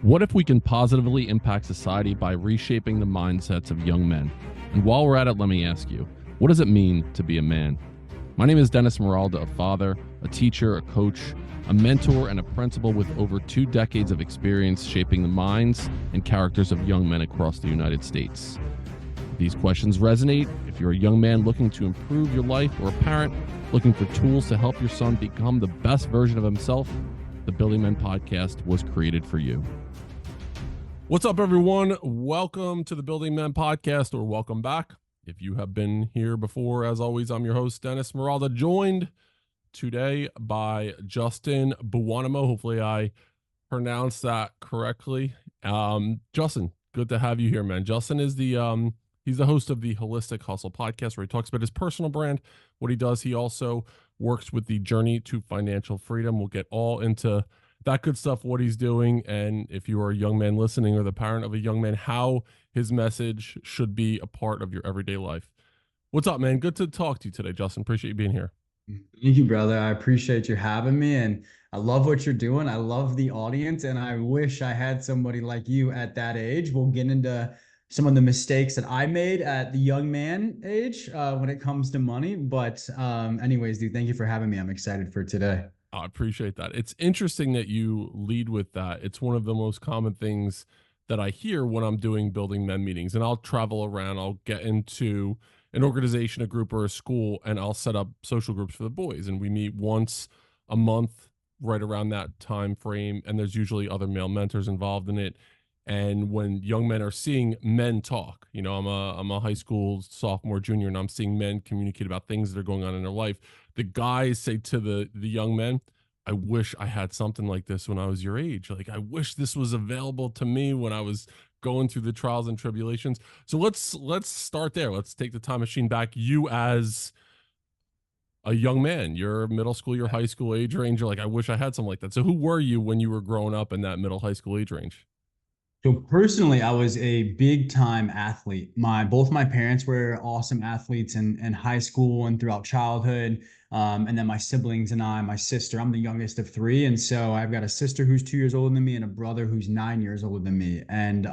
What if we can positively impact society by reshaping the mindsets of young men? And while we're at it, let me ask you, what does it mean to be a man? My name is Dennis Meralda, a father, a teacher, a coach, a mentor, and a principal with over 2 decades of experience shaping the minds and characters of young men across the United States. If these questions resonate, if you're a young man looking to improve your life or a parent looking for tools to help your son become the best version of himself, the Building Men podcast was created for you. What's up, everyone? Welcome to the Building Men podcast, or welcome back. If you have been here before, as always, I'm your host, Dennis Meralda, joined today by Justin Buonomo. Hopefully I pronounced that correctly. Justin, good to have you here, man. Justin is he's the host of the Holistic Hustle podcast, where he talks about his personal brand, what he does. He also works with the Journey to Financial Freedom. We'll get all into that good stuff, what he's doing, and if you are a young man listening or the parent of a young man, how his message should be a part of your everyday life. What's up, man? Good to talk to you today, Justin. Appreciate you being here. Thank you, brother. I appreciate you having me, and I love what you're doing. I love the audience, and I wish I had somebody like you at that age. We'll get into some of the mistakes that I made at the young man age when it comes to money. But anyways, dude, thank you for having me. I'm excited for today. I appreciate that. It's interesting that you lead with that. It's one of the most common things that I hear when I'm doing Building Men meetings, and I'll travel around. I'll get into an organization, a group, or a school, and I'll set up social groups for the boys, and we meet once a month right around that time frame, and there's usually other male mentors involved in it. And when young men are seeing men talk, I'm a high school sophomore, junior, and I'm seeing men communicate about things that are going on in their life. The guys say to the young men, I wish I had something like this when I was your age. Like, I wish this was available to me when I was going through the trials and tribulations. So let's start there. Let's take the time machine back. You as a young man, you're middle school, your high school age range. You're like, I wish I had something like that. So who were you when you were growing up in that middle high school age range? So personally, I was a big time athlete. Both my parents were awesome athletes in high school and throughout childhood. And then my siblings and my sister, I'm the youngest of three. And so I've got a sister who's 2 years older than me and a brother who's 9 years older than me. And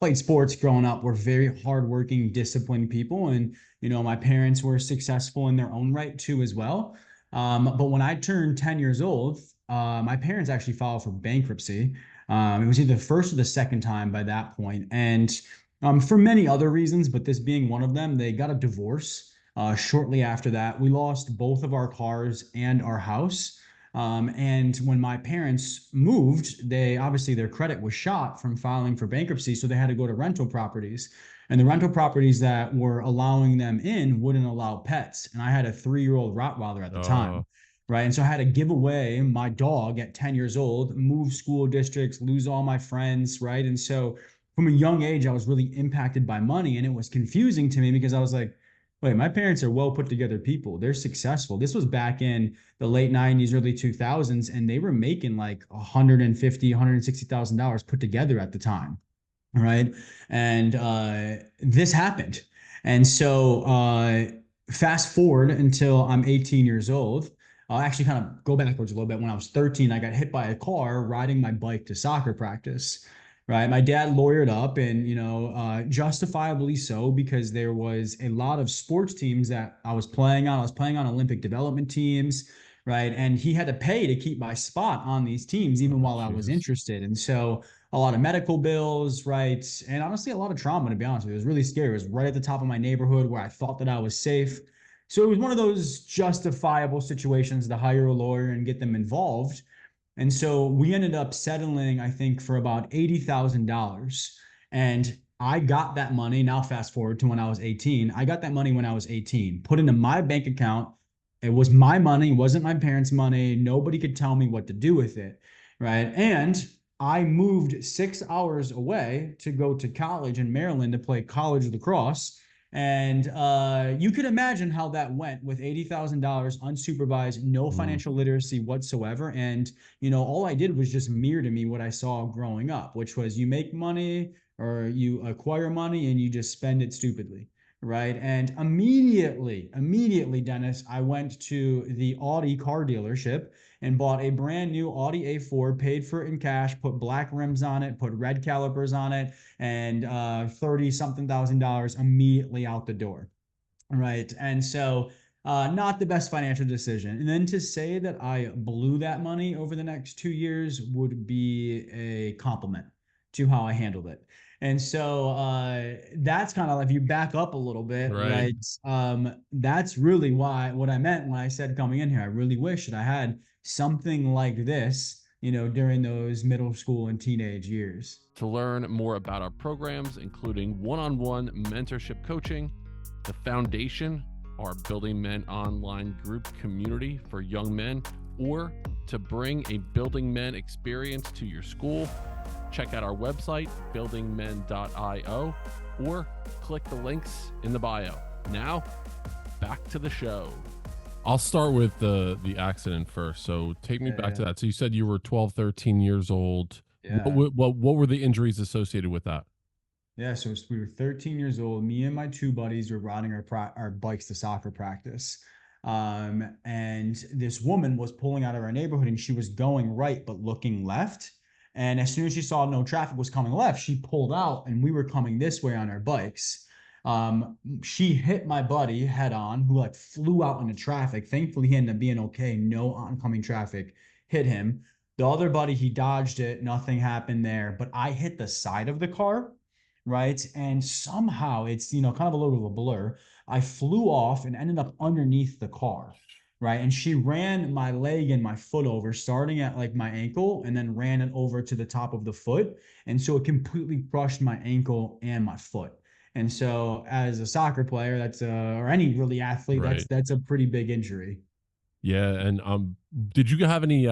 played sports growing up. We're very hardworking, disciplined people. And, my parents were successful in their own right too, as well. But when I turned 10 years old, my parents actually filed for bankruptcy. It was either the first or the second time by that point. And for many other reasons, but this being one of them, they got a divorce shortly after that. We lost both of our cars and our house. And when my parents moved, they obviously their credit was shot from filing for bankruptcy. So they had to go to rental properties. And the rental properties that were allowing them in wouldn't allow pets. And I had a 3-year-old Rottweiler at the time. Right. And so I had to give away my dog at 10 years old, move school districts, lose all my friends. Right. And so from a young age, I was really impacted by money. And it was confusing to me because I was like, wait, my parents are well put together people. They're successful. This was back in the late 90s, early 2000s, and they were making like $150,000, $160,000 put together at the time. Right. And this happened. And so fast forward until I'm 18 years old. I'll actually kind of go backwards a little bit. When I was 13, I got hit by a car riding my bike to soccer practice. Right. My dad lawyered up and, justifiably so, because there was a lot of sports teams that I was playing on. I was playing on Olympic development teams. Right. And he had to pay to keep my spot on these teams, even while I was Jesus. interested. And so a lot of medical bills. Right. And honestly, a lot of trauma, to be honest with you. It was really scary. It was right at the top of my neighborhood where I thought that I was safe. So it was one of those justifiable situations to hire a lawyer and get them involved. And so we ended up settling, I think, for about $80,000. And I got that money. Now, fast forward to when I was 18. I got that money when I was 18, put into my bank account. It was my money, it wasn't my parents' money. Nobody could tell me what to do with it. Right. And I moved 6 hours away to go to college in Maryland to play college lacrosse. And you could imagine how that went with $80,000 unsupervised, no financial literacy whatsoever. And, all I did was just mirror to me what I saw growing up, which was you make money or you acquire money and you just spend it stupidly. Right. And immediately, Dennis, I went to the Audi car dealership and bought a brand new Audi A4, paid for it in cash, put black rims on it, put red calipers on it, and 30 something thousand dollars immediately out the door. Right. And so, not the best financial decision. And then to say that I blew that money over the next 2 years would be a compliment to how I handled it. And so, that's kind of, if you back up a little bit, Right. right? That's really what I meant when I said coming in here. I really wish that I had something like this, during those middle school and teenage years. To learn more about our programs, including one-on-one mentorship coaching, the foundation, our Building Men online group community for young men, or to bring a Building Men experience to your school, check out our website, buildingmen.io, or click the links in the bio. Now, back to the show. I'll start with the accident first. So take me back to that. So you said you were 12, 13 years old. Yeah. What were the injuries associated with that? Yeah, so we were 13 years old. Me and my two buddies were riding our bikes to soccer practice. And this woman was pulling out of our neighborhood and she was going right, but looking left. And as soon as she saw no traffic was coming left, she pulled out and we were coming this way on our bikes. She hit my buddy head on, who like flew out into traffic. Thankfully, he ended up being okay. No oncoming traffic hit him. The other buddy, he dodged it. Nothing happened there. But I hit the side of the car, right? And somehow it's, kind of a little bit of a blur. I flew off and ended up underneath the car, right? And she ran my leg and my foot over, starting at like my ankle and then ran it over to the top of the foot. And so it completely crushed my ankle and my foot. And so as a soccer player, or any really athlete, Right. that's a pretty big injury. Yeah. And did you have any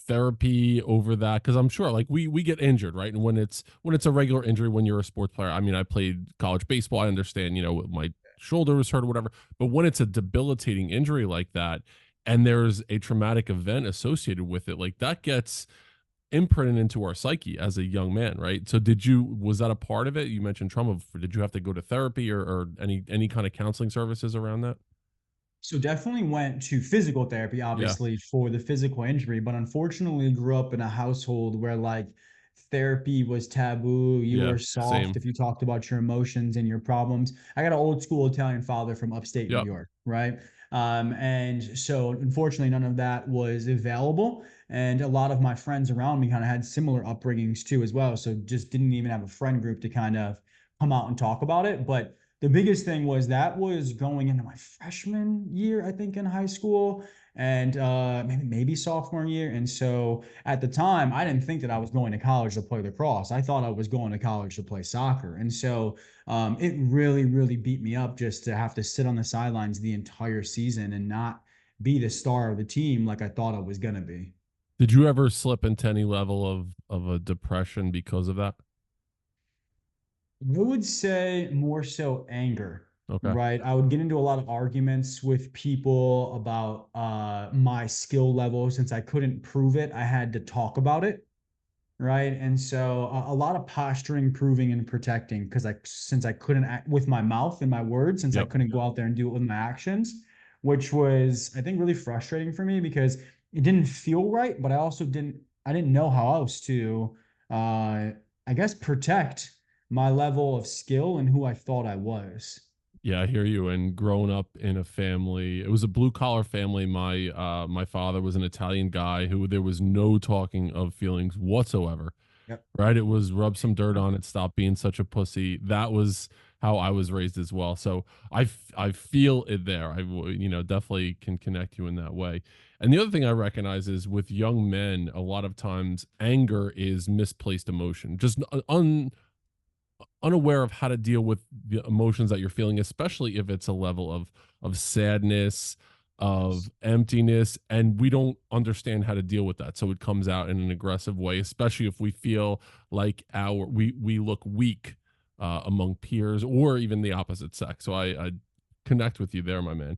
therapy over that? Because I'm sure like we get injured, right? And when it's a regular injury, when you're a sports player, I mean, I played college baseball, I understand, my shoulder was hurt or whatever, but when it's a debilitating injury like that and there's a traumatic event associated with it, like that gets imprinted into our psyche as a young man, right? So was that a part of it? You mentioned trauma. Did you have to go to therapy or any kind of counseling services around that? So definitely went to physical therapy, Yeah. obviously, for the physical injury, but unfortunately grew up in a household where like therapy was taboo. You Yeah. were soft Same. if you talked about your emotions and your problems. I got an old school Italian father from upstate New Yep. York, right? And so unfortunately none of that was available. And a lot of my friends around me kind of had similar upbringings too as well. So just didn't even have a friend group to kind of come out and talk about it. But the biggest thing was that was going into my freshman year, I think, in high school, and maybe sophomore year. And so at the time, I didn't think that I was going to college to play lacrosse. I thought I was going to college to play soccer. And so it really, really beat me up just to have to sit on the sidelines the entire season and not be the star of the team like I thought I was going to be. Did you ever slip into any level of a depression because of that? I would say more so anger, Okay. right? I would get into a lot of arguments with people about my skill level. Since I couldn't prove it, I had to talk about it, right? And so a lot of posturing, proving, and protecting, because since I couldn't act with my mouth and my words, since I Yep. couldn't go out there and do it with my actions, which was, I think, really frustrating for me because it didn't feel right, but I didn't know how else to, I guess, protect my level of skill and who I thought I was. Yeah, I hear you. And growing up in a family, it was a blue collar family. My father was an Italian guy who there was no talking of feelings whatsoever. Yep. Right? It was rub some dirt on it, stop being such a pussy. That was how I was raised as well. So I feel it there. Definitely can connect you in that way. And the other thing I recognize is with young men, a lot of times anger is misplaced emotion, just unaware of how to deal with the emotions that you're feeling, especially if it's a level of sadness, Yes. of emptiness, and we don't understand how to deal with that. So it comes out in an aggressive way, especially if we feel like we look weak among peers or even the opposite sex. So I connect with you there, my man.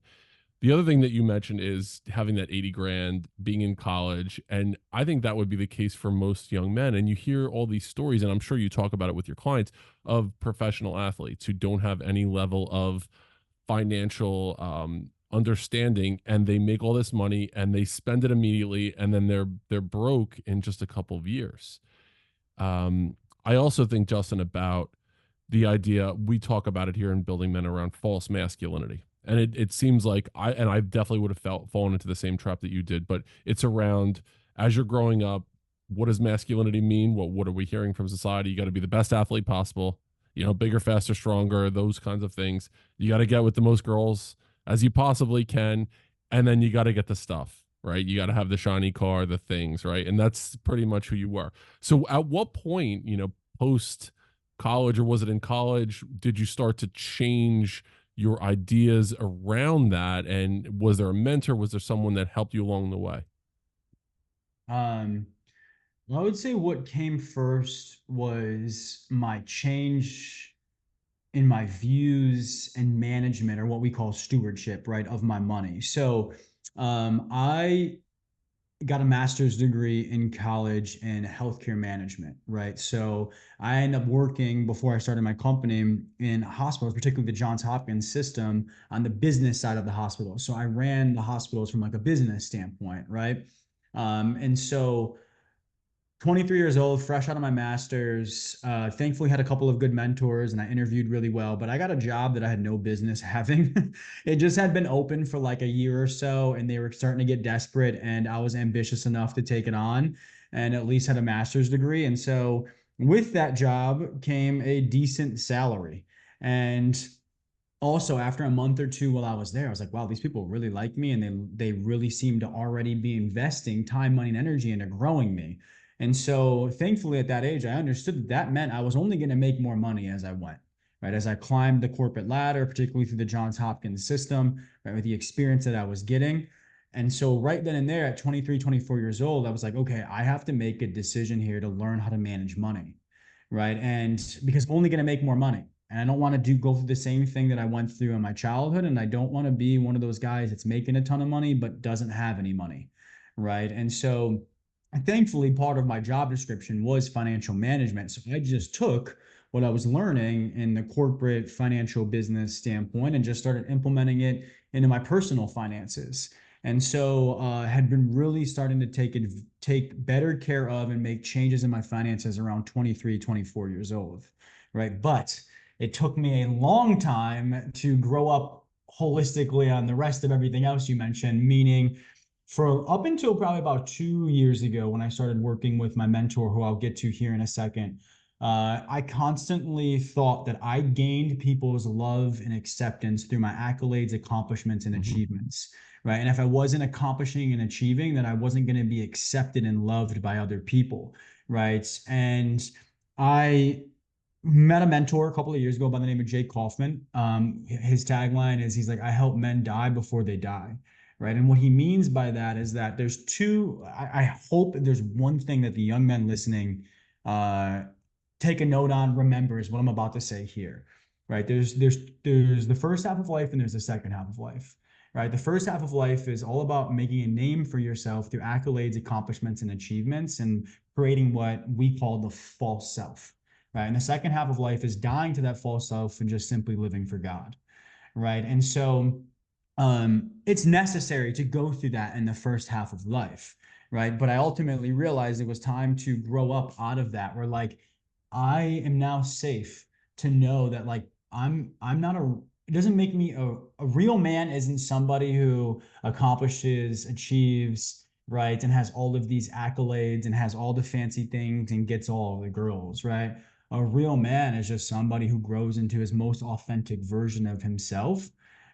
The other thing that you mentioned is having that 80 grand, being in college. And I think that would be the case for most young men. And you hear all these stories, and I'm sure you talk about it with your clients, of professional athletes who don't have any level of financial understanding, and they make all this money and they spend it immediately, and then they're broke in just a couple of years. um I also think, Justin, about the idea, we talk about it here in Building Men, around false masculinity. And it seems like I definitely would have fallen into the same trap that you did, but it's around, as you're growing up, what does masculinity mean? What are we hearing from society? You got to be the best athlete possible, bigger, faster, stronger, those kinds of things. You got to get with the most girls as you possibly can. And then you got to get the stuff, right? You got to have the shiny car, the things, right? And that's pretty much who you were. So at what point, post college, or was it in college, did you start to change your ideas around that? And was there a mentor? Was there someone that helped you along the way? Um, I would say what came first was my change in my views and management, or what we call stewardship, right, of my money. So I got a master's degree in college in healthcare management, right? So I ended up working, before I started my company, in hospitals, particularly the Johns Hopkins system, on the business side of the hospital. So I ran the hospitals from like a business standpoint, right? And so 23 years old, fresh out of my master's. Thankfully, had a couple of good mentors, and I interviewed really well. But I got a job that I had no business having. It just had been open for like a year or so, and they were starting to get desperate. And I was ambitious enough to take it on, and at least had a master's degree. And so, with that job came a decent salary. And also, after a month or two while I was there, I was like, wow, these people really like me, and they really seem to already be investing time, money, and energy into growing me. And so, thankfully, at that age, I understood that that meant I was only going to make more money as I went, right? As I climbed the corporate ladder, particularly through the Johns Hopkins system, right, with the experience that I was getting. And so, right then and there, at 23, 24 years old, I was like, okay, I have to make a decision here to learn how to manage money, right? And because I'm only going to make more money. And I don't want to go through the same thing that I went through in my childhood. And I don't want to be one of those guys that's making a ton of money but doesn't have any money, right? And so, thankfully, part of my job description was financial management. So I just took what I was learning in the corporate financial business standpoint and just started implementing it into my personal finances. And so had been really starting to take better care of and make changes in my finances around 23, 24 years old, right? But it took me a long time to grow up holistically on the rest of everything else you mentioned, meaning for up until probably about 2 years ago, when I started working with my mentor, who I'll get to here in a second, I constantly thought that I gained people's love and acceptance through my accolades, accomplishments, and Mm-hmm. achievements, right? And if I wasn't accomplishing and achieving, then I wasn't going to be accepted and loved by other people, right? And I met a mentor a couple of years ago by the name of Jake Kaufman. His tagline is, he's like, I help men die before they die. Right. And what he means by that is that there's I hope that there's one thing that the young men listening uh, take a note on, remember, is what I'm about to say here. Right. There's the first half of life and there's the second half of life. Right. The first half of life is all about making a name for yourself through accolades, accomplishments, and achievements, and creating what we call the false self. Right. And the second half of life is dying to that false self and just simply living for God. Right. And so it's necessary to go through that in the first half of life. Right. But I ultimately realized it was time to grow up out of that, where like I am now safe to know that like I'm not a it doesn't make me a real man isn't somebody who accomplishes, achieves, right, and has all of these accolades and has all the fancy things and gets all of the girls, right? A real man is just somebody who grows into his most authentic version of himself,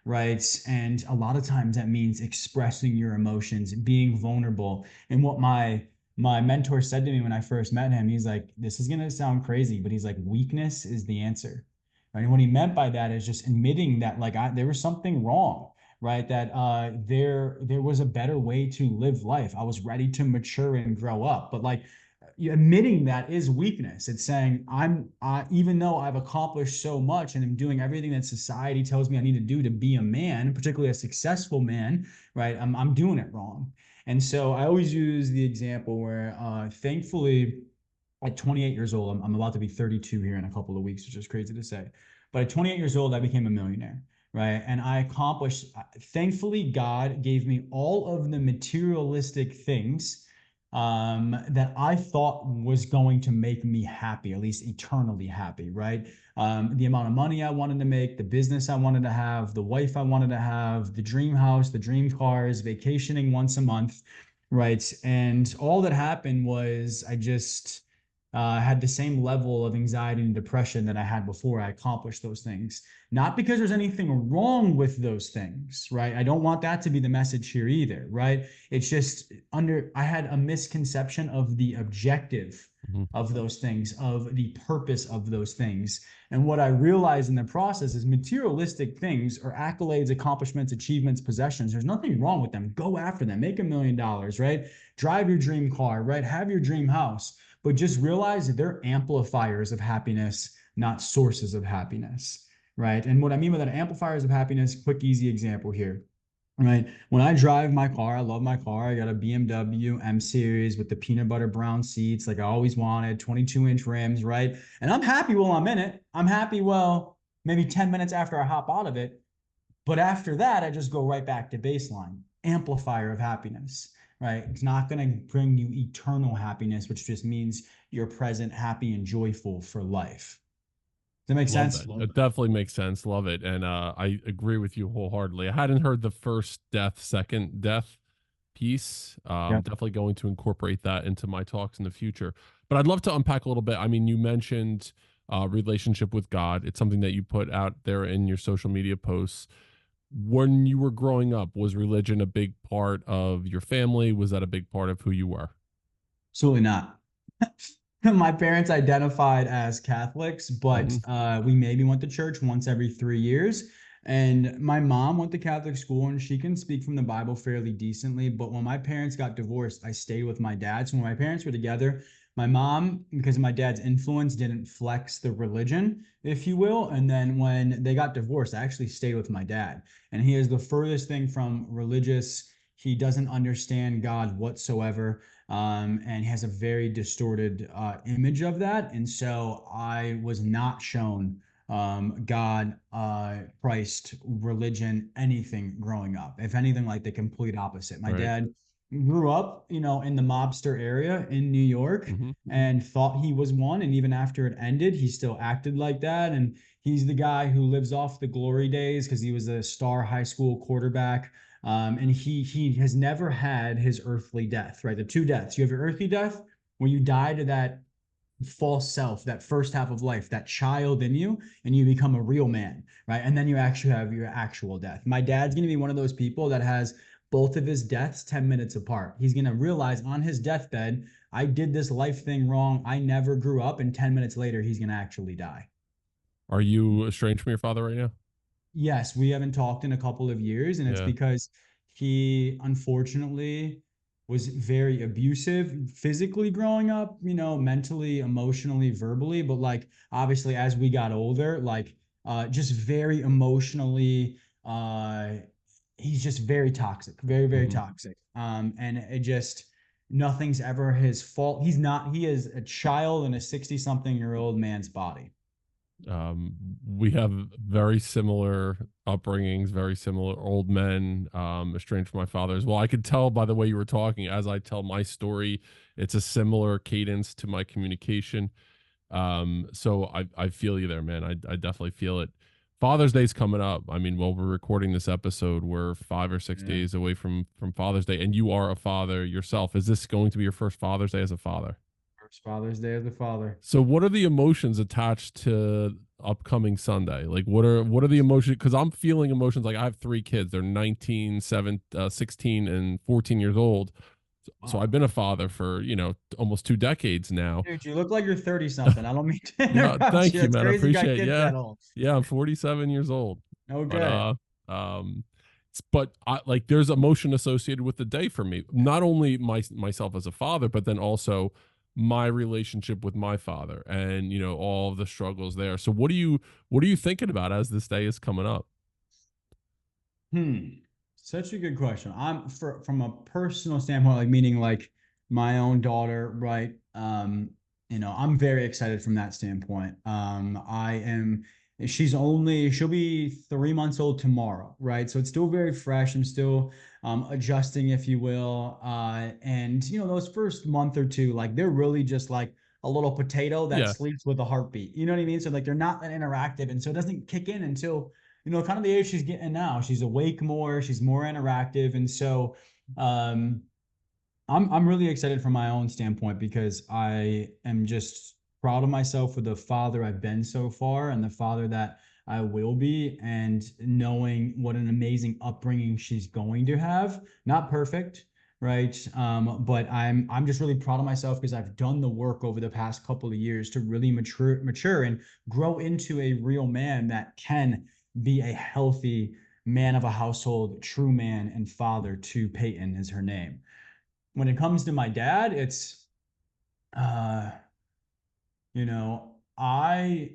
right? And a lot of times that means expressing your emotions, being vulnerable. And what my mentor said to me when I first met him, he's like, this is gonna sound crazy, but he's like, weakness is the answer. Right? And what he meant by that is just admitting that like there was something wrong, right? That there was a better way to live life. I was ready to mature and grow up, but like admitting that is weakness. It's saying even though I've accomplished so much and I'm doing everything that society tells me I need to do to be a man, particularly a successful man, right? I'm doing it wrong. And so I always use the example where, thankfully, at 28 years old, I'm about to be 32 here in a couple of weeks, which is crazy to say. But at 28 years old, I became a millionaire. right? And I accomplished, thankfully, God gave me all of the materialistic things that I thought was going to make me happy, at least eternally happy, right? The amount of money I wanted to make, the business I wanted to have, the wife I wanted to have, the dream house, the dream cars, vacationing once a month, right? And all that happened was I just had the same level of anxiety and depression that I had before I accomplished those things. Not because there's anything wrong with those things, right? I don't want that to be the message here either, right? It's just I had a misconception of the objective Mhm. of those things, of the purpose of those things. And what I realized in the process is materialistic things or accolades, accomplishments, achievements, possessions, there's nothing wrong with them. Go after them, make $1 million, right? Drive your dream car, right? Have your dream house, but just realize that they're amplifiers of happiness, not sources of happiness, right? And what I mean by that, amplifiers of happiness, quick, easy example here, right? When I drive my car, I love my car. I got a BMW M Series with the peanut butter brown seats, like I always wanted, 22-inch rims, right? And I'm happy while I'm in it. I'm happy, well, maybe 10 minutes after I hop out of it. But after that, I just go right back to baseline, amplifier of happiness, right? It's not going to bring you eternal happiness, which just means you're present, happy, and joyful for life. Does that make Love sense? that. It definitely makes sense. Love it. And I agree with you wholeheartedly. I hadn't heard the first death, second death piece. Yep. Definitely going to incorporate that into my talks in the future. But I'd love to unpack a little bit. I mean, you mentioned relationship with God. It's something that you put out there in your social media posts. When you were growing up, was religion a big part of your family? Was that a big part of who you were? Absolutely not. My parents identified as Catholics, but Hmm. we maybe went to church once every 3 years. And my mom went to Catholic school and she can speak from the Bible fairly decently. But when my parents got divorced, I stayed with my dad. So when my parents were together, my mom, because of my dad's influence, didn't flex the religion, if you will. And then when they got divorced, I actually stayed with my dad. And he is the furthest thing from religious. He doesn't understand God whatsoever, and has a very distorted image of that. And so I was not shown God, Christ, religion, anything growing up. If anything, like the complete opposite. My Right. dad grew up, in the mobster area in New York Hmm. and thought he was one. And even after it ended, he still acted like that. And he's the guy who lives off the glory days because he was a star high school quarterback. And he has never had his earthly death, right? The two deaths. You have your earthly death when you die to that false self, that first half of life, that child in you, and you become a real man, right? And then you actually have your actual death. My dad's going to be one of those people that has both of his deaths 10 minutes apart. He's going to realize on his deathbed, I did this life thing wrong. I never grew up. And 10 minutes later, he's going to actually die. Are you estranged from your father right now? Yes, we haven't talked in a couple of years, and it's Yeah. because he unfortunately was very abusive physically growing up, mentally, emotionally, verbally, but like obviously as we got older, like just very emotionally he's just very toxic, very, very Hmm. toxic. And it just nothing's ever his fault. He is a child in a 60-something-year-old man's body. We have very similar upbringings, very similar old men, estranged from my father as well. I could tell by the way you were talking as I tell my story, it's a similar cadence to my communication. So I feel you there, man. I definitely feel it. Father's Day's coming up. I mean, while we're recording this episode, we're 5 or 6 Yeah. days away from Father's Day, and you are a father yourself. Is this going to be your first Father's Day as a father? First Father's Day of the Father. So what are the emotions attached to upcoming Sunday? Like what are the emotions? Because I'm feeling emotions like I have 3 kids. They're 19, 7, 16, and 14 years old. So I've Wow. been a father for, almost 2 decades now. Dude, you look like you're 30 something. I don't mean to Yeah, interrupt thank you. you, It's man. I crazy you got appreciate it. kids Yeah. that old. Yeah, I'm 47 years old. But Okay. um but I like there's emotion associated with the day for me. Not only myself as a father, but then also my relationship with my father and all of the struggles there. So what are you thinking about as this day is coming up? Hmm. Such a good question. From a personal standpoint, like meaning like my own daughter, right? I'm very excited from that standpoint. I am She'll be 3 months old tomorrow, right? So it's still very fresh. I'm still adjusting, if you will. And those first month or two, like they're really just like a little potato that Yeah. sleeps with a heartbeat. You know what I mean? So like they're not that interactive. And so it doesn't kick in until, kind of the age she's getting now. She's awake more, she's more interactive. And so um I'm really excited from my own standpoint because I am just proud of myself for the father I've been so far and the father that I will be, and knowing what an amazing upbringing she's going to have. Not perfect, right? But I'm just really proud of myself because I've done the work over the past couple of years to really mature and grow into a real man that can be a healthy man of a household, true man and father to Peyton is her name. When it comes to my dad, it's uh, I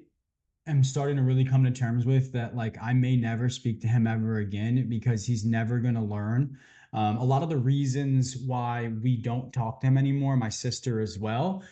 am starting to really come to terms with that, like I may never speak to him ever again because he's never going to learn. A lot of the reasons why we don't talk to him anymore, my sister as well,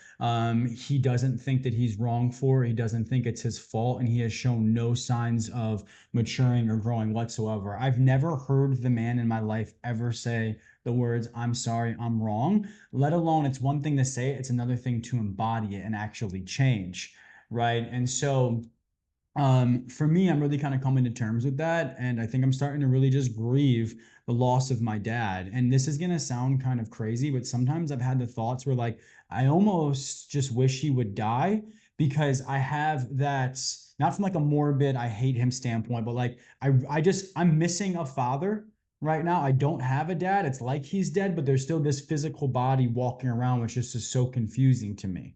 he doesn't think that he's wrong for it. He doesn't think it's his fault, and he has shown no signs of maturing or growing whatsoever. I've never heard the man in my life ever say the words, "I'm sorry, I'm wrong," let alone it's one thing to say it, it's another thing to embody it and actually change. Right. And so for me, I'm really kind of coming to terms with that. And I think I'm starting to really just grieve the loss of my dad. And this is going to sound kind of crazy, but sometimes I've had the thoughts where, like, I almost just wish he would die because I have that, not from like a morbid, I hate him standpoint, but like, I'm missing a father right now. I don't have a dad. It's like he's dead, but there's still this physical body walking around, which is just so confusing to me,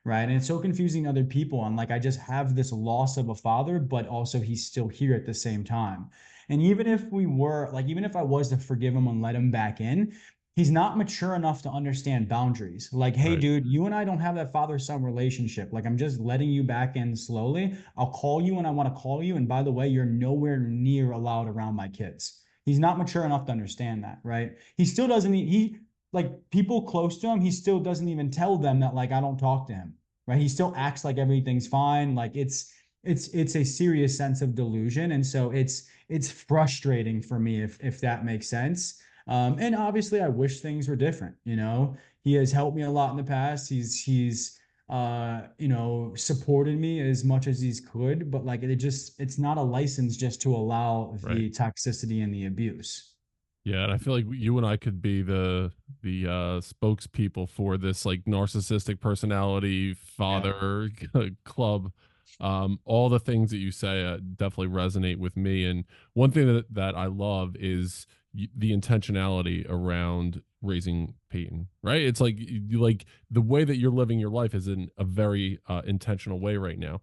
right? And it's so confusing to other people. And like, I just have this loss of a father, but also he's still here at the same time. And even if I was to forgive him and let him back in, he's not mature enough to understand boundaries. Like, hey, Right. dude, you and I don't have that father son relationship. Like, I'm just letting you back in slowly. I'll call you when I want to call you. And by the way, you're nowhere near allowed around my kids. He's not mature enough to understand that, right? He still doesn't, he, like people close to him, he still doesn't even tell them that like I don't talk to him, right? He still acts like everything's fine. Like it's a serious sense of delusion, and so it's frustrating for me if that makes sense. And obviously, I wish things were different. He has helped me a lot in the past. He's supported me as much as he's could, but like it's not a license just to allow Right. the toxicity and the abuse. Yeah, and I feel like you and I could be the spokespeople for this like narcissistic personality Yeah. father club. All the things that you say definitely resonate with me. And one thing that I love is the intentionality around raising Peyton. Right? It's like like the way that you're living your life is in a very intentional way right now.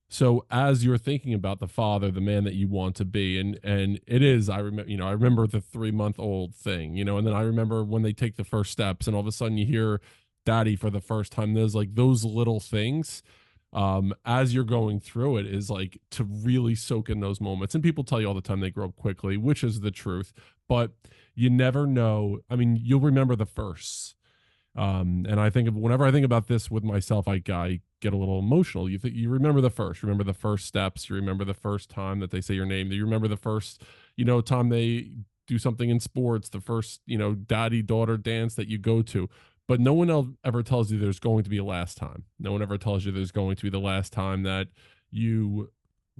So as you're thinking about the father, the man that you want to be, and it is, I remember, I remember the 3 month old thing, and then I remember when they take the first steps and all of a sudden you hear daddy for the first time. There's like those little things as you're going through it is like to really soak in those moments. And people tell you all the time they grow up quickly, which is the truth, but you never know. I mean, you'll remember the firsts, and I think of whenever I think about this with myself, I get a little emotional. You remember remember the first steps, you remember the first time that they say your name, you remember the first, time they do something in sports, the first, daddy daughter dance that you go to. But no one else ever tells you there's going to be a last time. No one ever tells you there's going to be the last time that you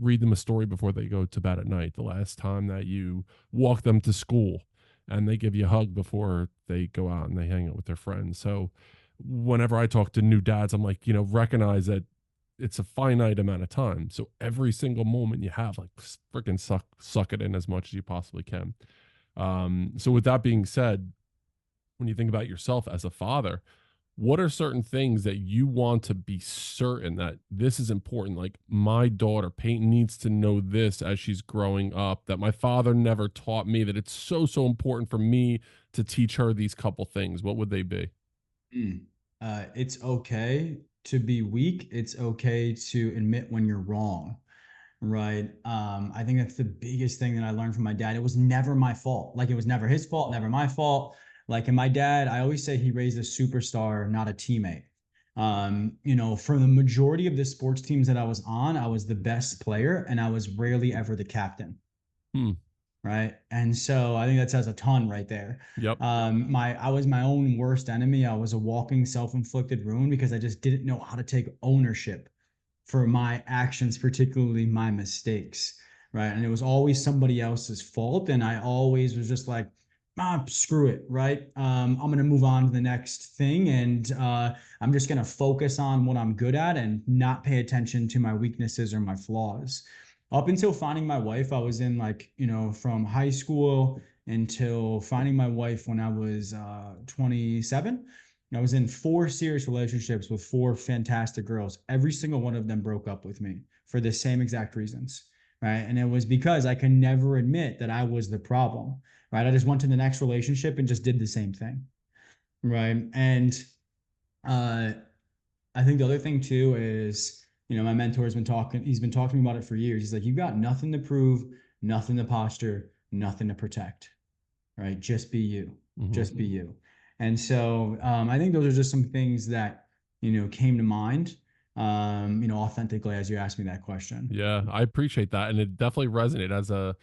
read them a story before they go to bed at night, the last time that you walk them to school and they give you a hug before they go out and they hang out with their friends. So whenever I talk to new dads, I'm like, recognize that it's a finite amount of time. So every single moment you have, like, freaking suck it in as much as you possibly can. So with that being said, when you think about yourself as a father, what are certain things that you want to be certain that this is important? Like, my daughter Peyton needs to know this as she's growing up, that my father never taught me, that it's so important for me to teach her these couple things. What would they be? Mm. It's okay to be weak. It's okay to admit when you're wrong, right? I think that's the biggest thing that I learned from my dad. It was never my fault. Like, it was never his fault, never my fault. Like, and my dad, I always say he raised a superstar, not a teammate. For the majority of the sports teams that I was on, I was the best player and I was rarely ever the captain. Hmm. Right. And so I think that says a ton right there. Yep. I was my own worst enemy. I was a walking self-inflicted wound because I just didn't know how to take ownership for my actions, particularly my mistakes. Right. And it was always somebody else's fault. And I always was just like, screw it. Right. I'm going to move on to the next thing. And I'm just going to focus on what I'm good at and not pay attention to my weaknesses or my flaws. Up until finding my wife, I was in like, from high school until finding my wife when I was 27. I was in 4 serious relationships with 4 fantastic girls. Every single one of them broke up with me for the same exact reasons, right? And it was because I could never admit that I was the problem, right? I just went to the next relationship and just did the same thing, right? And uh, I think the other thing too is, my mentor he's been talking to me about it for years. He's like, you got nothing to prove, nothing to posture, nothing to protect, right? Just be you, Hmm. just be you. And so I think those are just some things that, came to mind, authentically as you asked me that question. Yeah, I appreciate that, and it definitely resonated as a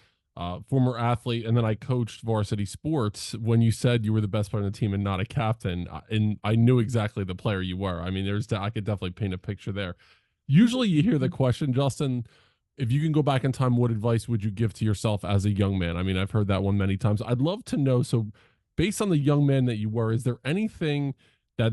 former athlete, and then I coached varsity sports. When you said you were the best player on the team and not a captain, and I knew exactly the player you were. I mean, I could definitely paint a picture there. Usually, you hear the question, Justin, if you can go back in time, what advice would you give to yourself as a young man? I mean, I've heard that one many times. I'd love to know. So, based on the young man that you were, is there anything that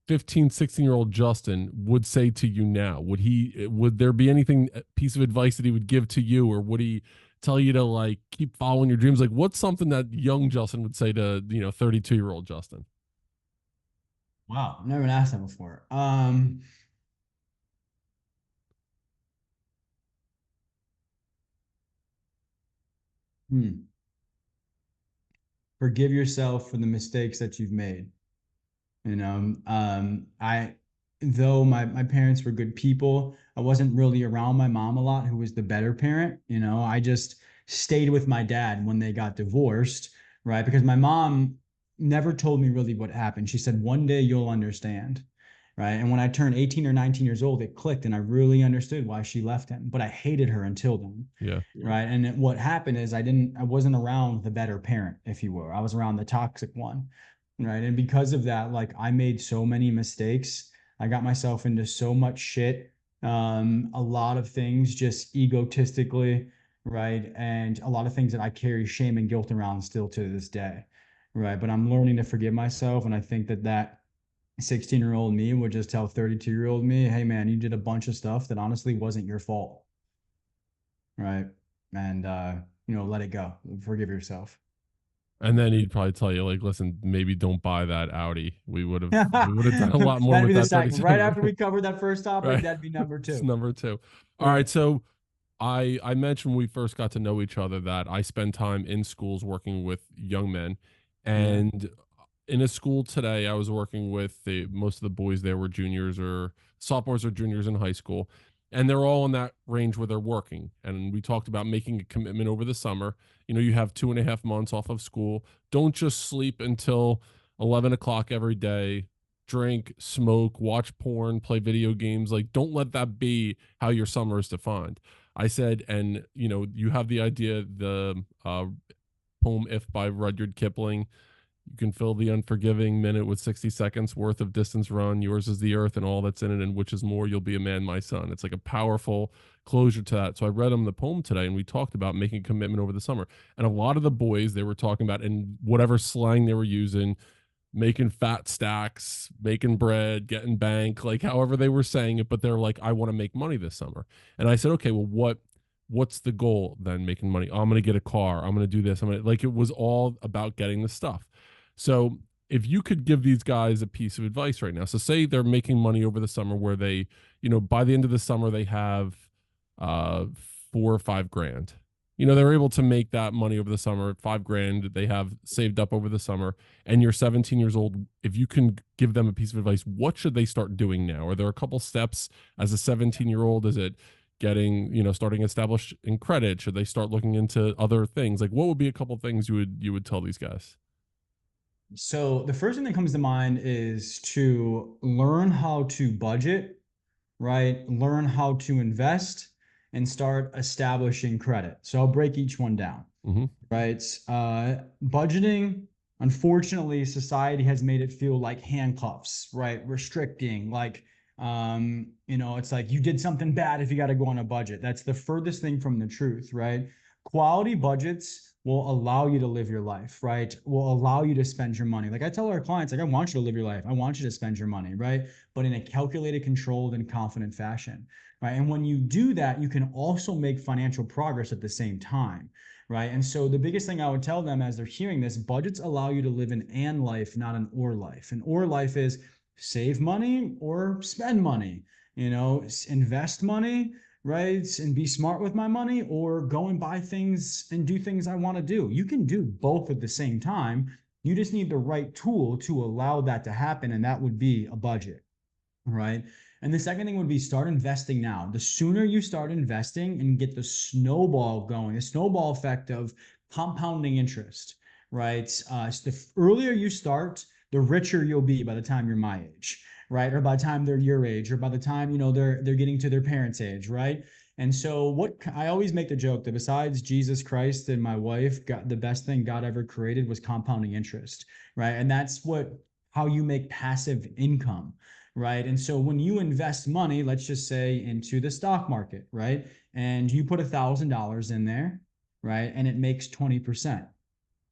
15, 16-year-old Justin would say to you now? Would there be anything, piece of advice that he would give to you, or would he tell you to like keep following your dreams? Like, what's something that young Justin would say to, 32-year-old Justin? Wow, I've never been asked that before. Hmm. Forgive yourself for the mistakes that you've made. I though my parents were good people, I wasn't really around my mom a lot, who was the better parent. I just stayed with my dad when they got divorced, right? Because my mom never told me really what happened. She said, one day you'll understand, right? And when I turned 18 or 19 years old, it clicked and I really understood why she left him. But I hated her until then. Yeah. Right. And what happened is I wasn't around the better parent, if you will. I was around the toxic one. Right. And because of that, like I made so many mistakes. I got myself into so much shit. A lot of things just egotistically, right? And a lot of things that I carry shame and guilt around still to this day. Right. But I'm learning to forgive myself. And I think that 16-year-old me would just tell 32-year-old me, hey man, you did a bunch of stuff that honestly wasn't your fault. Right. And let it go. Forgive yourself. And then he'd probably tell you, like, listen, maybe don't buy that Audi. We would have done a lot more That'd with be the that second. Right 37. after we covered that first topic, Right. that'd be number It's two. number two. All Right. right. So I mentioned when we first got to know each other that I spend time in schools working with young men. Yeah. And in a school today, I was working with most of the boys there were juniors or sophomores or juniors in high school. And they're all in that range where they're working. And we talked about making a commitment over the summer. You have 2.5 months off of school. Don't just sleep until 11 o'clock every day, drink, smoke, watch porn, play video games. Like, don't let that be how your summer is defined. I said, and you have the idea, the poem If by Rudyard Kipling. You can fill the unforgiving minute with 60 seconds worth of distance run. Yours is the earth and all that's in it, and which is more, you'll be a man, my son. It's like a powerful closure to that. So I read him the poem today, and we talked about making a commitment over the summer. And a lot of the boys they were talking about, and whatever slang they were using, making fat stacks, making bread, getting bank, like however they were saying it, but they're like, I want to make money this summer. And I said, okay, well, what's the goal then? Making money. Oh, I'm going to get a car. I'm going to do this. Like, it was all about getting the stuff. So if you could give these guys a piece of advice right now, so say they're making money over the summer where they, by the end of the summer, they have uh 4 or 5 grand. They're able to make that money over the summer, 5 grand they have saved up over the summer, and you're 17 years old. If you can give them a piece of advice, what should they start doing now? Are there a couple steps as a 17-year-old? Is it getting, starting established in credit? Should they start looking into other things? Like, what would be a couple things you would tell these guys? So the first thing that comes to mind is to learn how to budget, right? Learn how to invest and start establishing credit. So I'll break each one down, Mm-hmm. right? Budgeting, unfortunately, society has made it feel like handcuffs, right? Restricting, like, it's like you did something bad if you got to go on a budget. That's the furthest thing from the truth, right? Quality budgets will allow you to live your life, right? Will allow you to spend your money. Like I tell our clients, like, I want you to live your life. I want you to spend your money, right? But in a calculated, controlled, and confident fashion, right? And when you do that, you can also make financial progress at the same time, right? And so the biggest thing I would tell them as they're hearing this, budgets allow you to live an and life, not an or life. An or life is save money or spend money, invest money, right? And be smart with my money, or go and buy things and do things I want to do. You can do both at the same time. You just need the right tool to allow that to happen. And that would be a budget, right? And the second thing would be start investing now. The sooner you start investing and get the snowball going, the snowball effect of compounding interest, right? So the earlier you start, the richer you'll be by the time you're my age, right? Or by the time they're your age, or by the time they're getting to their parents' age, right? And so what I always make the joke that besides Jesus Christ and my wife, God, the best thing God ever created was compounding interest, right? And that's how you make passive income, right? And so when you invest money, let's just say into the stock market, right? And you put $1,000 in there, right? And it makes 20%.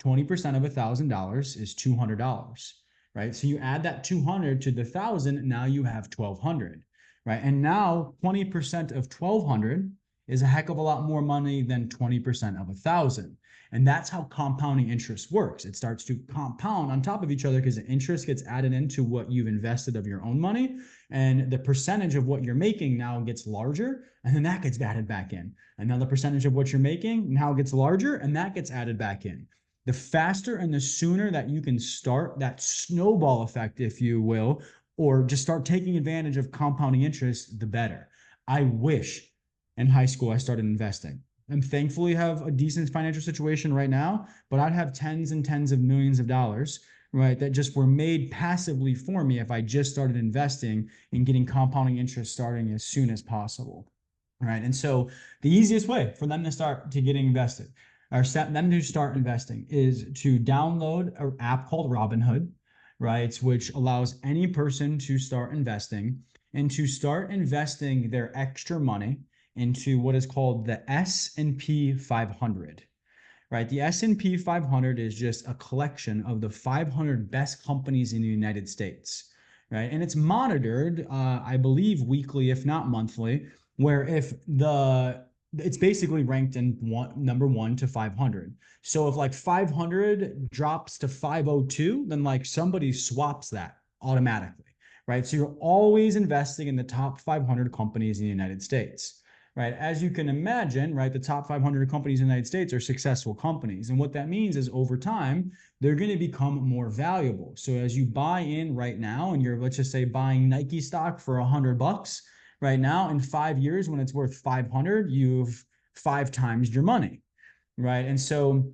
20% of $1,000 is $200, right? So you add that 200 to the 1,000, now you have 1,200, right? And now 20% of 1,200 is a heck of a lot more money than 20% of 1,000. And that's how compounding interest works. It starts to compound on top of each other because the interest gets added into what you've invested of your own money. And the percentage of what you're making now gets larger. And then that gets added back in. Another percentage of what you're making now gets larger, and that gets added back in. The faster and the sooner that you can start that snowball effect, if you will, or just start taking advantage of compounding interest, the better. I wish in high school I started investing. And thankfully have a decent financial situation right now, but I'd have tens and tens of millions of dollars, right, that just were made passively for me if I just started investing and getting compounding interest starting as soon as possible. Right. And so the easiest way for them to start to getting invested or set them to start investing is to download an app called Robinhood, right, which allows any person to start investing and to start investing their extra money into what is called the S&P 500, right? The S&P 500 is just a collection of the 500 best companies in the United States, right? And it's monitored, I believe, weekly, if not monthly, where if it's basically ranked in number 1 to 500. So if like 500 drops to 502, then like somebody swaps that automatically, right? So you're always investing in the top 500 companies in the United States, right? As you can imagine, right, the top 500 companies in the United States are successful companies. And what that means is over time, they're going to become more valuable. So as you buy in right now and you're, let's just say, buying Nike stock for $100 right now, in 5 years, when it's worth 500, you've 5 times your money, right? And so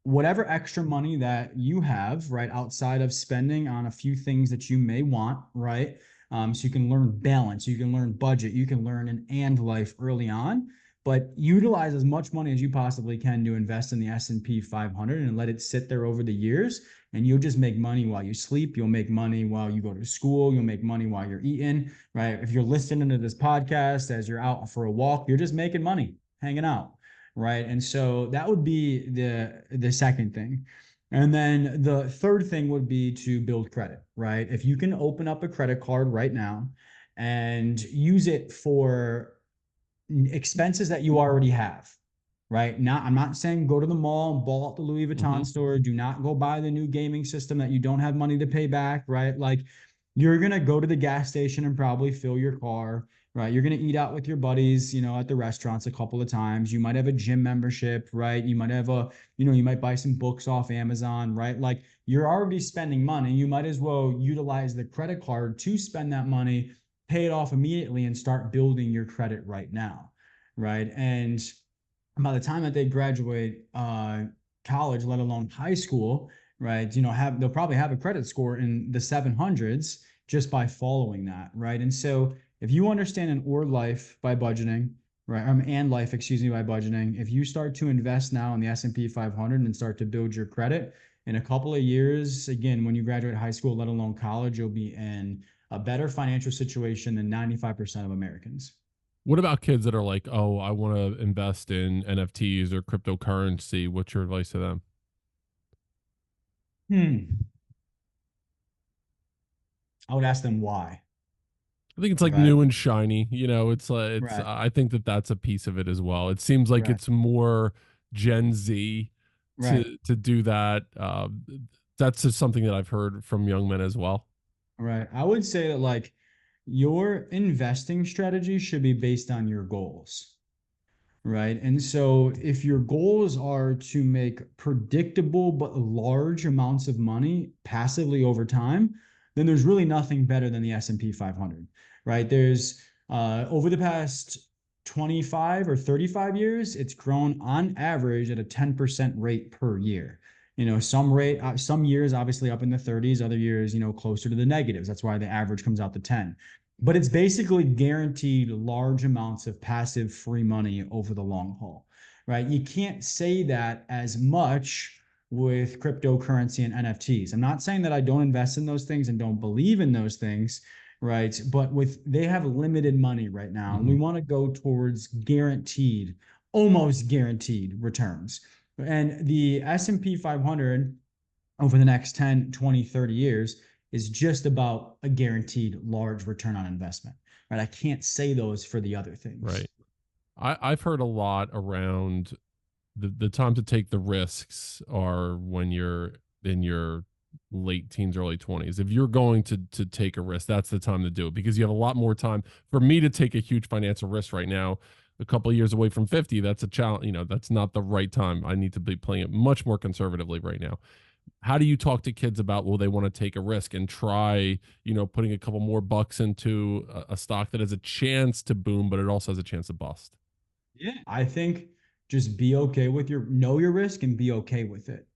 whatever extra money that you have, right, outside of spending on a few things that you may want, right? So you can learn balance, you can learn budget, you can learn an and life early on, but utilize as much money as you possibly can to invest in the S&P 500 and let it sit there over the years. And you'll just make money while you sleep. You'll make money while you go to school. You'll make money while you're eating, right? If you're listening to this podcast as you're out for a walk, you're just making money, hanging out, right? And so that would be the second thing. And then the third thing would be to build credit, right? If you can open up a credit card right now and use it for expenses that you already have, right? I'm not saying go to the mall and ball out the Louis Mm-hmm. Vuitton store. Do not go buy the new gaming system that you don't have money to pay back, right? Like you're going to go to the gas station and probably fill your car, right? You're going to eat out with your buddies, at the restaurants a couple of times. You might have a gym membership, right? You might have you might buy some books off Amazon, right? Like you're already spending money. You might as well utilize the credit card to spend that money, pay it off immediately, and start building your credit right now, right? And by the time that they graduate college, let alone high school, right? They'll probably have a credit score in the 700s just by following that, right? And so if you understand an or life by budgeting, right, and life, excuse me, by budgeting, if you start to invest now in the S&P 500 and start to build your credit, in a couple of years, again, when you graduate high school, let alone college, you'll be in a better financial situation than 95% of Americans. What about kids that are like, oh, I want to invest in NFTs or cryptocurrency? What's your advice to them? Hmm. I would ask them why. I think it's like Right. new and shiny. It's Right. I think that that's a piece of it as well. It seems like Right. it's more Gen Z Right. to do that. That's just something that I've heard from young men as well. Right. I would say that like your investing strategy should be based on your goals. Right. And so if your goals are to make predictable but large amounts of money passively over time, then there's really nothing better than the S&P 500. Right. There's over the past 25 or 35 years, it's grown on average at a 10% rate per year. Some years obviously up in the 30s, other years, closer to the negatives. That's why the average comes out to 10, but it's basically guaranteed large amounts of passive free money over the long haul, right? You can't say that as much with cryptocurrency and NFTs. I'm not saying that I don't invest in those things and don't believe in those things, right? But they have limited money right now, and we Hmm. want to go towards guaranteed, almost guaranteed returns. And the S&P 500 over the next 10, 20, 30 years is just about a guaranteed large return on investment, right? I can't say those for the other things. Right. I've heard a lot around the time to take the risks are when you're in your late teens, early 20s. If you're going to take a risk, that's the time to do it because you have a lot more time. For me to take a huge financial risk right now, a couple of years away from 50, that's a challenge. That's not the right time. I need to be playing it much more conservatively right now. How do you talk to kids about, well, they want to take a risk and try, putting a couple more bucks into a stock that has a chance to boom, but it also has a chance to bust? Yeah. I think just be okay with know your risk and be okay with it.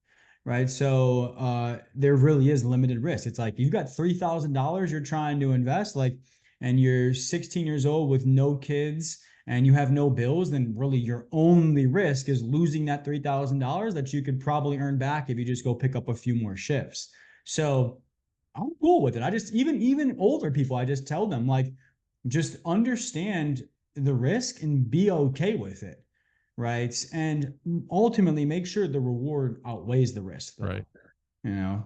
Right. So there really is limited risk. It's like you've got $3,000 you're trying to invest, like, and you're 16 years old with no kids and you have no bills, then really your only risk is losing that $3,000 that you could probably earn back if you just go pick up a few more shifts. So I'm cool with it. I just even older people, I just tell them like, just understand the risk and be okay with it, right? And ultimately make sure the reward outweighs the risk, Right. though. You know,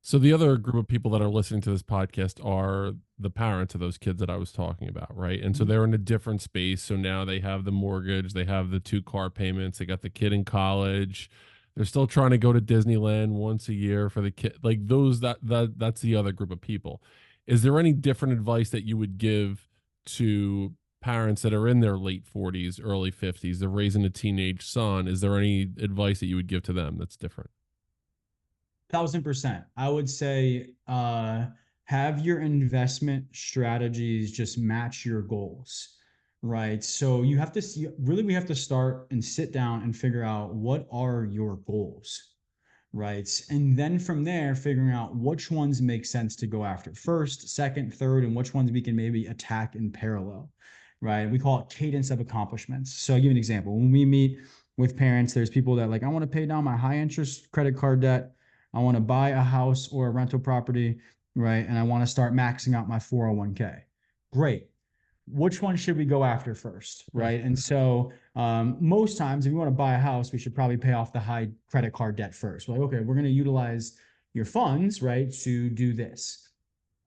So the other group of people that are listening to this podcast are the parents of those kids that I was talking about, right? And so they're in a different space. So now they have the mortgage, they have the two car payments, they got the kid in college. They're still trying to go to Disneyland once a year for the kid. Like those that's the other group of people. Is there any different advice that you would give to parents that are in their late 40s, early 50s? They're raising a teenage son. Is there any advice that you would give to them that's different? 1,000%. I would say have your investment strategies just match your goals, right? So you have to see, really, we have to start and sit down and figure out what are your goals, right? And then from there, figuring out which ones make sense to go after first, second, third, and which ones we can maybe attack in parallel, right? We call it cadence of accomplishments. So I'll give you an example. When we meet with parents, there's people that like, I want to pay down my high interest credit card debt. I want to buy a house or a rental property, right? And I want to start maxing out my 401k. Great. Which one should we go after first, Right. right? And so most times, if you want to buy a house, we should probably pay off the high credit card debt first. We're like, okay, we're going to utilize your funds, right, to do this,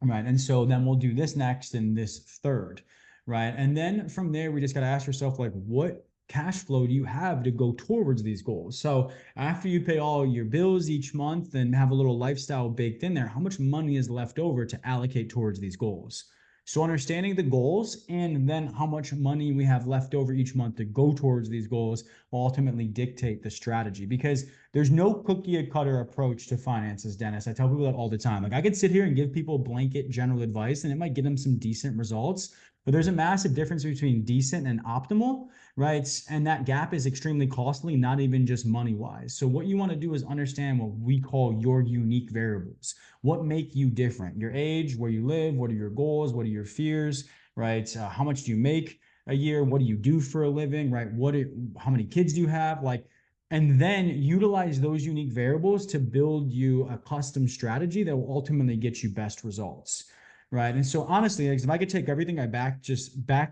right? And so then we'll do this next and this third, right? And then from there, we just got to ask yourself, like, what cash flow do you have to go towards these goals? So after you pay all your bills each month and have a little lifestyle baked in there, how much money is left over to allocate towards these goals? So understanding the goals and then how much money we have left over each month to go towards these goals will ultimately dictate the strategy. Because there's no cookie cutter approach to finances, Dennis. I tell people that all the time. Like I could sit here and give people blanket general advice and it might get them some decent results, but there's a massive difference between decent and optimal, right? And that gap is extremely costly, not even just money wise. So what you want to do is understand what we call your unique variables. What make you different? Your age, where you live, what are your goals, what are your fears, right? How much do you make a year? What do you do for a living, right? How many kids do you have? Like, and then utilize those unique variables to build you a custom strategy that will ultimately get you best results. Right. And so honestly, like if I could take everything back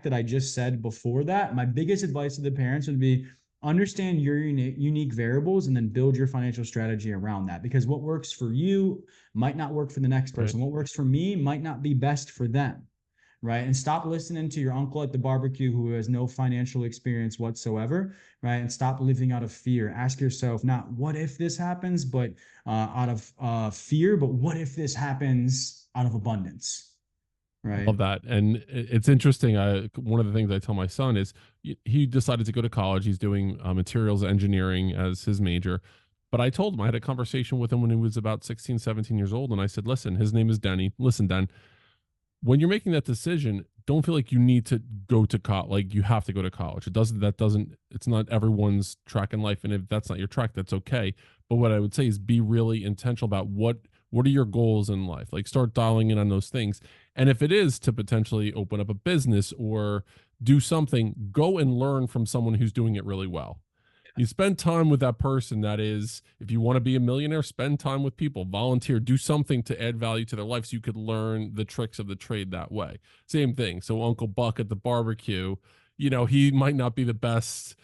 that I just said before that, my biggest advice to the parents would be understand your unique variables and then build your financial strategy around that. Because what works for you might not work for the next Right. person. What works for me might not be best for them. Right. And stop listening to your uncle at the barbecue who has no financial experience whatsoever. Right. And stop living out of fear. Ask yourself, not what if this happens, but out of fear, but what if this happens out of abundance? Right. Love that. And it's interesting. One of the things I tell my son is he decided to go to college. He's doing materials engineering as his major. But I told him, I had a conversation with him when he was about 16, 17 years old. And I said, listen, his name is Denny. Listen, Den, when you're making that decision, don't feel like you need to go to college. Like you have to go to college. It's not everyone's track in life. And if that's not your track, that's okay. But what I would say is be really intentional about what are your goals in life? Like start dialing in on those things. And if it is to potentially open up a business or do something, go and learn from someone who's doing it really well. You spend time with that person. That is, if you want to be a millionaire, spend time with people, volunteer, do something to add value to their life so you could learn the tricks of the trade that way. Same thing. So Uncle Buck at the barbecue, he might not be the best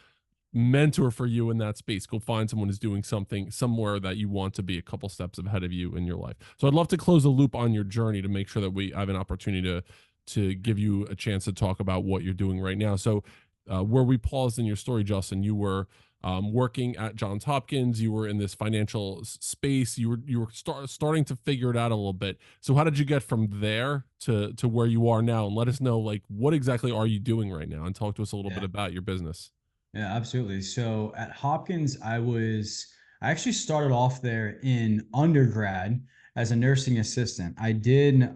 mentor for you in that space. Go find someone who's doing something somewhere that you want to be a couple steps ahead of you in your life. So I'd love to close the loop on your journey to make sure that we have an opportunity to give you a chance to talk about what you're doing right now. So where we paused in your story, Justin, you were working at Johns Hopkins. You were in this financial space. You were starting to figure it out a little bit. So how did you get from there to where you are now? And let us know, like, what exactly are you doing right now? And talk to us a little bit Yeah. about your business. Yeah, absolutely. So at Hopkins, I actually started off there in undergrad as a nursing assistant. I did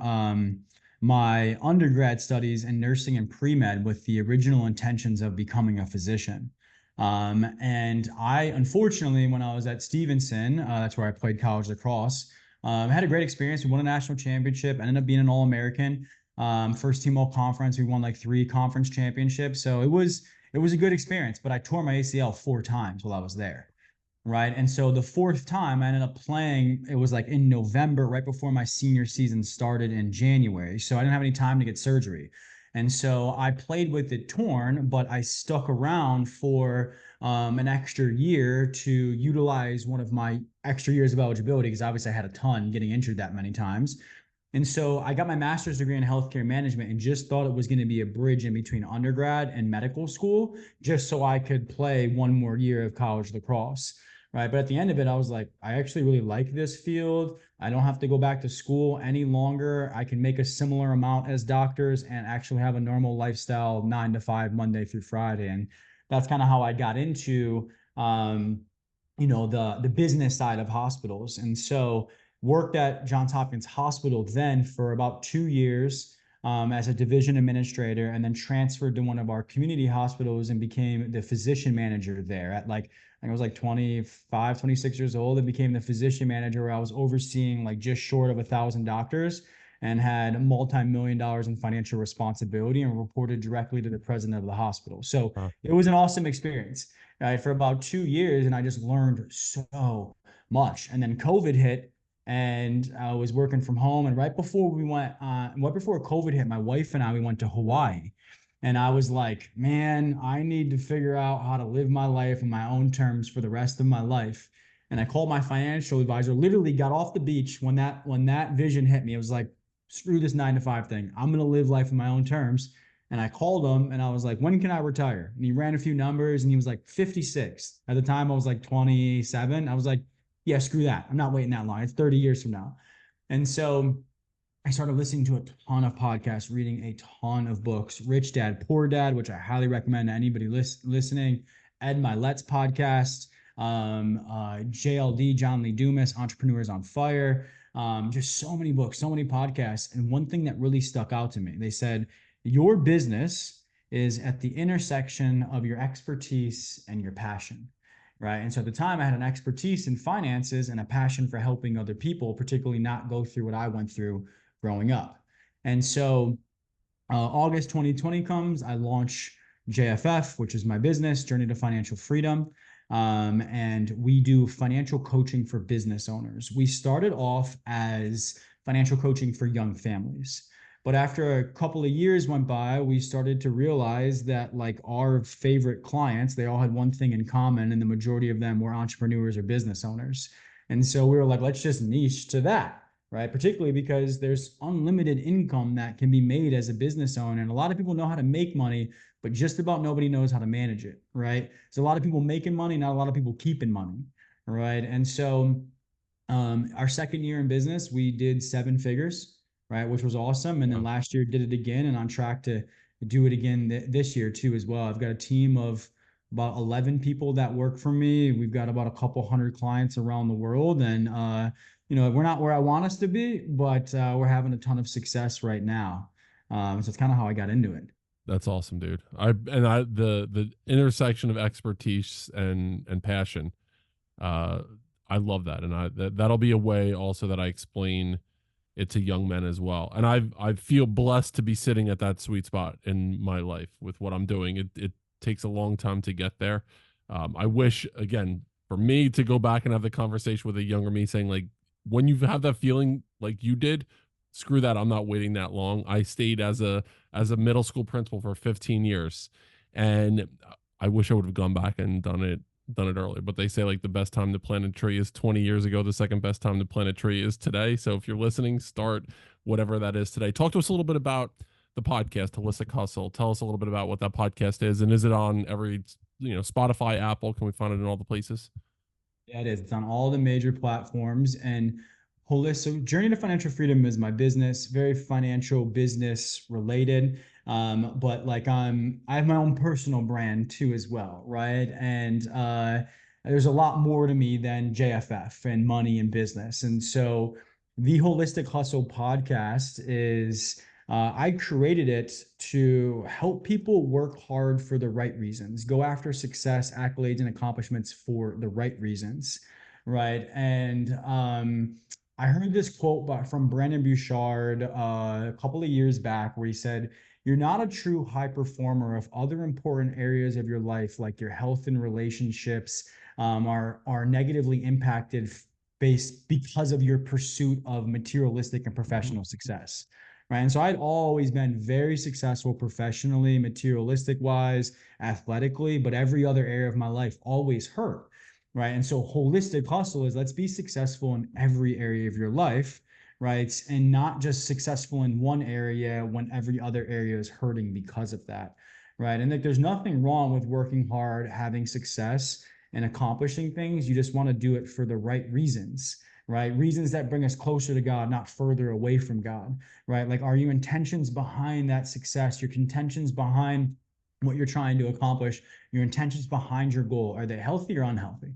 my undergrad studies in nursing and pre-med with the original intentions of becoming a physician. And I, unfortunately, when I was at Stevenson, that's where I played college lacrosse, had a great experience. We won a national championship, ended up being an All-American. First team all conference. We won like 3 conference championships. So it was a good experience, but I tore my ACL 4 times while I was there. Right. And so the fourth time I ended up playing, it was like in November, right before my senior season started in January. So I didn't have any time to get surgery. And so I played with it torn, but I stuck around for an extra year to utilize one of my extra years of eligibility because obviously I had a ton getting injured that many times. And so I got my master's degree in healthcare management and just thought it was going to be a bridge in between undergrad and medical school, just so I could play one more year of college lacrosse. Right. But at the end of it, I was like, I actually really like this field. I don't have to go back to school any longer. I can make a similar amount as doctors and actually have a normal lifestyle 9 to 5, Monday through Friday. And that's kind of how I got into, the business side of hospitals. And so worked at Johns Hopkins Hospital then for about 2 years as a division administrator, and then transferred to one of our community hospitals and became the physician manager there at like, I think I was like 25, 26 years old, and became the physician manager where I was overseeing like just short of 1,000 doctors and had multi-million dollars in financial responsibility and reported directly to the president of the hospital. So Uh, it was an awesome experience for about 2 years, and I just learned so much. And then COVID hit, and I was working from home. And right before COVID hit, my wife and I, we went to Hawaii. And I was like, man, I need to figure out how to live my life on my own terms for the rest of my life. And I called my financial advisor, literally got off the beach when that vision hit me. It was like, screw this 9 to 5 thing. I'm gonna live life on my own terms. And I called him and I was like, when can I retire? And he ran a few numbers and he was like 56. At the time I was like 27. I was like, yeah, screw that. I'm not waiting that long. It's 30 years from now. And so I started listening to a ton of podcasts, reading a ton of books. Rich Dad, Poor Dad, which I highly recommend to anybody listening. Ed Milet's podcast. JLD, John Lee Dumas, Entrepreneurs on Fire, just so many books, so many podcasts. And one thing that really stuck out to me, they said, your business is at the intersection of your expertise and your passion, right? And so at the time, I had an expertise in finances and a passion for helping other people, particularly not go through what I went through growing up. And so August 2020 comes, I launch JFF, which is my business, Journey to Financial Freedom. And we do financial coaching for business owners. We started off as financial coaching for young families. But after a couple of years went by, we started to realize that like our favorite clients, they all had one thing in common, and the majority of them were entrepreneurs or business owners. And so we were like, let's just niche to that, right? Particularly because there's unlimited income that can be made as a business owner. And a lot of people know how to make money, but just about nobody knows how to manage it, right? So a lot of people making money, not a lot of people keeping money, right? And so our second year in business, we did 7 figures, right? Which was awesome. And then last year did it again, and on track to do it again this year too as well. I've got a team of about 11 people that work for me. We've got about a couple hundred clients around the world, and we're not where I want us to be, but we're having a ton of success right now. So it's kind of how I got into it. That's awesome, dude. The intersection of expertise and passion. I love that, and that'll be a way also that I explain it to young men as well. And I feel blessed to be sitting at that sweet spot in my life with what I'm doing. It takes a long time to get there. I wish, again, for me to go back and have the conversation with a younger me, saying like, when you have that feeling like you did, screw that. I'm not waiting that long. I stayed as a middle school principal for 15 years, and I wish I would have gone back and done it earlier. But they say like the best time to plant a tree is 20 years ago. The second best time to plant a tree is today. So if you're listening, start whatever that is today. Talk to us a little bit about the podcast, Holistic Hustle. Tell us a little bit about what that podcast is, and is it on every Spotify, Apple? Can we find it in all the places? Yeah, it is. It's on all the major platforms. And holistic Journey to Financial Freedom is my business, very financial business related. But like I have my own personal brand too as well, right? And there's a lot more to me than JFF and money and business. And so the Holistic Hustle podcast is I created it to help people work hard for the right reasons, go after success, accolades, and accomplishments for the right reasons, right? And I heard this quote from Brandon Bouchard a couple of years back where he said, "You're not a true high performer if other important areas of your life, like your health and relationships, are negatively impacted based because of your pursuit of materialistic and professional success." Right. And so I'd always been very successful professionally, materialistic wise, athletically, but every other area of my life always hurt. Right. And so holistic hustle is let's be successful in every area of your life, right? And not just successful in one area when every other area is hurting because of that. Right. And like there's nothing wrong with working hard, having success and accomplishing things. You just want to do it for the right reasons, right? Reasons that bring us closer to God, not further away from God, right? Like, are your intentions behind that success, your intentions behind what you're trying to accomplish, your intentions behind your goal, are they healthy or unhealthy?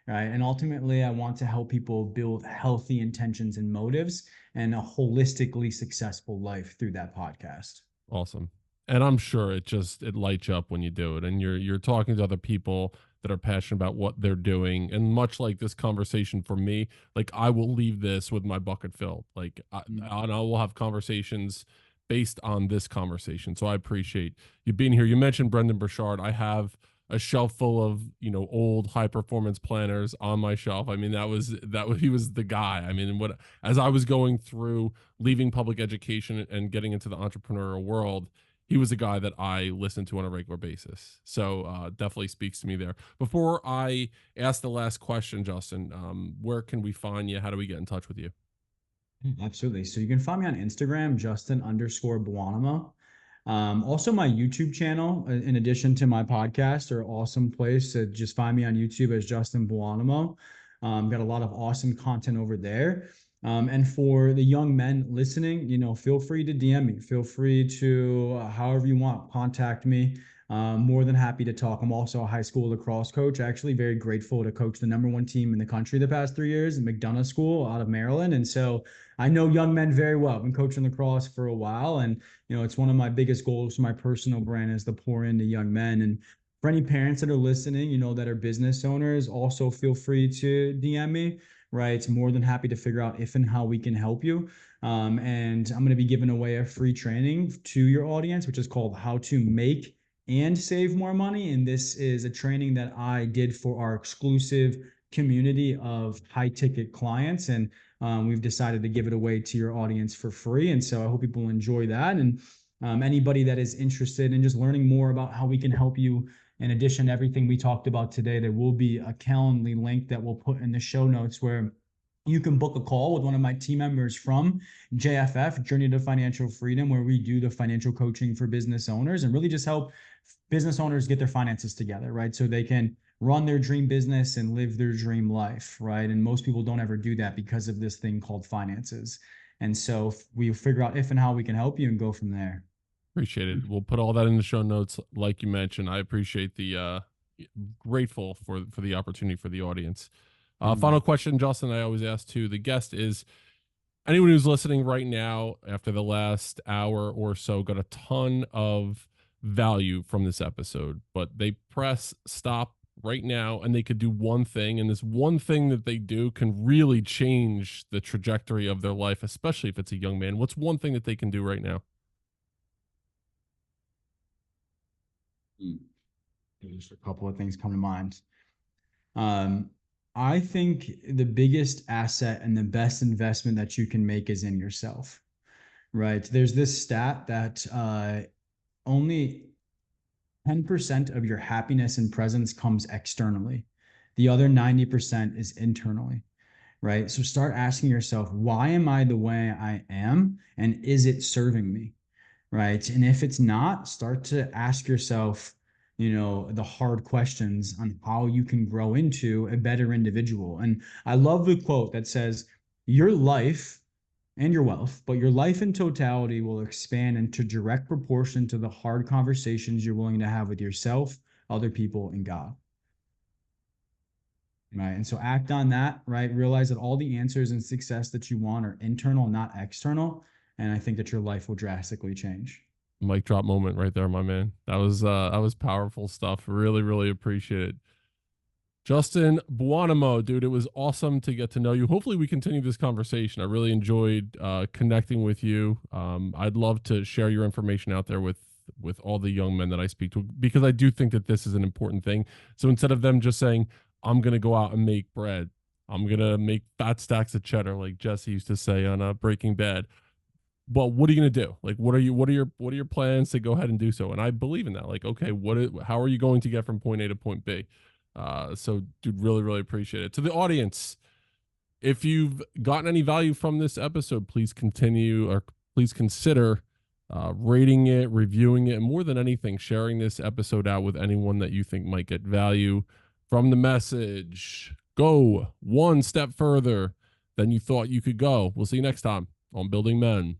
Right. And ultimately, I want to help people build healthy intentions and motives and a holistically successful life through that podcast. Awesome. And I'm sure it lights you up when you do it, and you're talking to other people that are passionate about what they're doing. And much like this conversation for me, like I will leave this with my bucket filled. Like and I will have conversations based on this conversation. So I appreciate you being here. You mentioned Brendan Burchard. I have a shelf full of old high performance planners on my shelf. I mean, he was the guy. I mean, what as I was going through leaving public education and getting into the entrepreneurial world, he was a guy that I listened to on a regular basis. So definitely speaks to me there. Before I ask the last question, Justin, where can we find you? How do we get in touch with you? Absolutely. So you can find me on Instagram, Justin_Buonomo. Also, my YouTube channel, in addition to my podcast, are awesome place to just find me on YouTube as Justin Buonomo. Got a lot of awesome content over there. And for the young men listening, feel free to DM me. Feel free to, however you want, contact me. More than happy to talk. I'm also a high school lacrosse coach, actually very grateful to coach the #1 team in the country the past 3 years in McDonough School out of Maryland. And so I know young men very well. I've been coaching lacrosse for a while, and it's one of my biggest goals for my personal brand is to pour into young men. And for any parents that are listening, that are business owners, also feel free to DM me, right? More than happy to figure out if and how we can help you. And I'm going to be giving away a free training to your audience, which is called How to Make and Save More Money. And this is a training that I did for our exclusive community of high ticket clients. And we've decided to give it away to your audience for free. And so I hope people enjoy that. And anybody that is interested in just learning more about how we can help you, in addition to everything we talked about today, there will be a Calendly link that we'll put in the show notes where you can book a call with one of my team members from JFF, Journey to Financial Freedom, where we do the financial coaching for business owners and really just help business owners get their finances together, right? So they can run their dream business and live their dream life, right? And most people don't ever do that because of this thing called finances. And so we figure out if and how we can help you and go from there. Appreciate it. We'll put all that in the show notes, like you mentioned. I appreciate the grateful for the opportunity for the audience. Final question, Justin, I always ask to the guest is, anyone who's listening right now after the last hour or so got a ton of value from this episode, but they press stop right now and they could do one thing, and this one thing that they do can really change the trajectory of their life, especially if it's a young man. What's one thing that they can do right now? Just a couple of things come to mind. I think the biggest asset and the best investment that you can make is in yourself, right? There's this stat that only 10% of your happiness and presence comes externally. The other 90% is internally, right? So start asking yourself, why am I the way I am? And is it serving me? Right. And if it's not, start to ask yourself, the hard questions on how you can grow into a better individual. And I love the quote that says, your life and your wealth, but your life in totality will expand into direct proportion to the hard conversations you're willing to have with yourself, other people, and God. Right. And so act on that, right? Realize that all the answers and success that you want are internal, not external. And I think that your life will drastically change. Mic drop moment right there, my man. That was powerful stuff. Really, really appreciate it. Justin Buonomo, dude, it was awesome to get to know you. Hopefully we continue this conversation. I really enjoyed connecting with you. I'd love to share your information out there with all the young men that I speak to, because I do think that this is an important thing. So instead of them just saying, I'm going to go out and make bread, I'm going to make fat stacks of cheddar, like Jesse used to say on Breaking Bad. But what are you going to do? Like, what are your plans to go ahead and do so? And I believe in that. Like, okay, how are you going to get from point A to point B? So dude, really, really appreciate it. To the audience, if you've gotten any value from this episode, please consider rating it, reviewing it, and more than anything, sharing this episode out with anyone that you think might get value from the message. Go one step further than you thought you could go. We'll see you next time on Building Men.